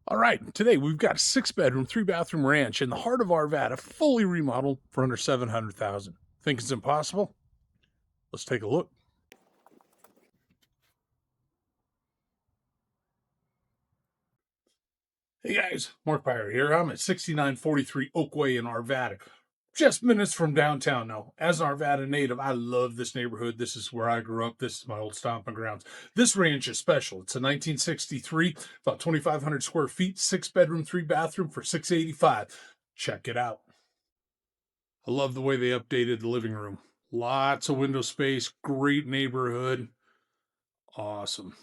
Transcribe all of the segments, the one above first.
All right, today we've got a 6-bedroom, 3-bathroom ranch in the heart of Arvada, fully remodeled for under $700,000. Think it's impossible? Let's take a look. Hey guys, Mark Baier here. I'm at 6943 Oakway in Arvada, just minutes from downtown. Now, as an Arvada native, I love this neighborhood. This is where I grew up. This is my old stomping grounds. This ranch is special. It's a 1963, about 2,500 square feet, 6-bedroom, 3-bathroom for $685. Check it out. I love the way they updated the living room. Lots of window space, great neighborhood. Awesome.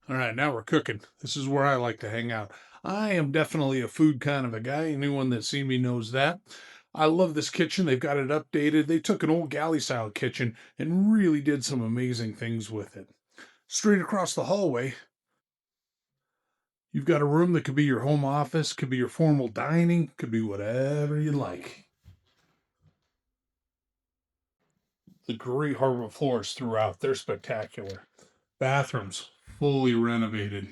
All right, now we're cooking. This is where I like to hang out. I am definitely a food kind of a guy. Anyone that's seen me knows that. I love this kitchen. They've got it updated. They took an old galley style kitchen and really did some amazing things with it. Straight across the hallway, you've got a room that could be your home office, could be your formal dining, could be whatever you like. The great hardwood floors throughout, they're spectacular. Bathrooms, fully renovated.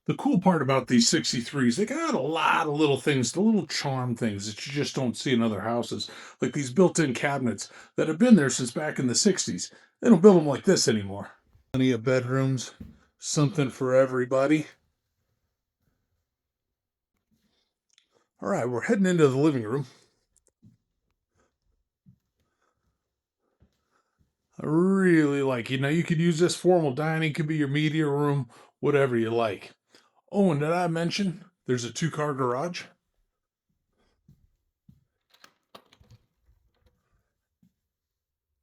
The cool part about these 63s, they got a lot of little things, the little charm things that you just don't see in other houses, like these built-in cabinets that have been there since back in the 60s. They don't build them like this anymore. Plenty of bedrooms, something for everybody. All right, we're heading into the living room. I really like it. Now, you could use this formal dining, could be your media room, whatever you like. Oh, and did I mention there's a 2-car garage?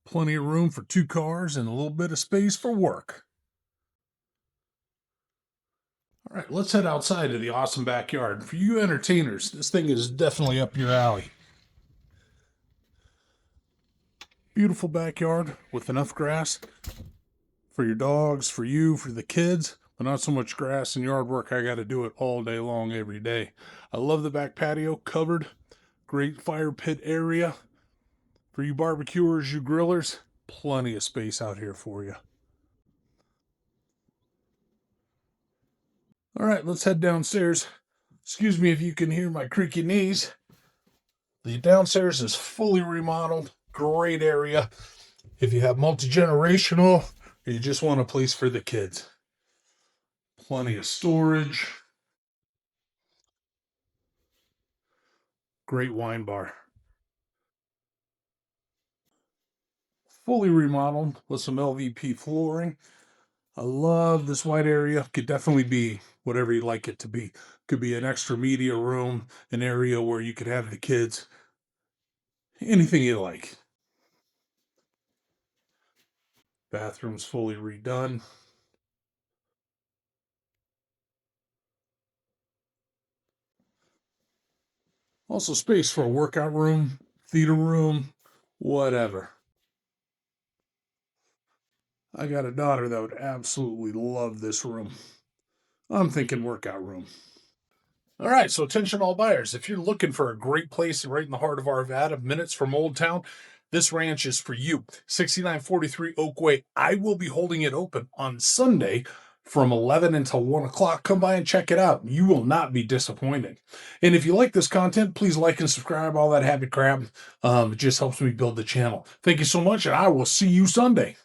Plenty of room for 2 cars and a little bit of space for work. All right, let's head outside to the awesome backyard. For you entertainers, this thing is definitely up your alley. Beautiful backyard with enough grass for your dogs, for you, for the kids, but not so much grass and yard work. I got to do it all day long, every day. I love the back patio, covered, great fire pit area. For you barbecuers, you grillers, plenty of space out here for you. All right, let's head downstairs. Excuse me if you can hear my creaky knees. The downstairs is fully remodeled, great area. If you have multi-generational, or you just want a place for the kids. Plenty of storage. Great wine bar. Fully remodeled with some LVP flooring. I love this white area. Could definitely be whatever you like it to be. Could be an extra media room, an area where you could have the kids. Anything you like. Bathroom's fully redone. Also space for a workout room, theater room, whatever. I got a daughter that would absolutely love this room. I'm thinking workout room. All right, so attention all buyers. If you're looking for a great place right in the heart of Arvada, minutes from Olde Town, this ranch is for you. 6943 Oakway. I will be holding it open on Sunday from 11 until 1 o'clock. Come by and check it out. You will not be disappointed. And if you like this content, please like and subscribe, all that happy crap. It just helps me build the channel. Thank you so much, and I will see you Sunday.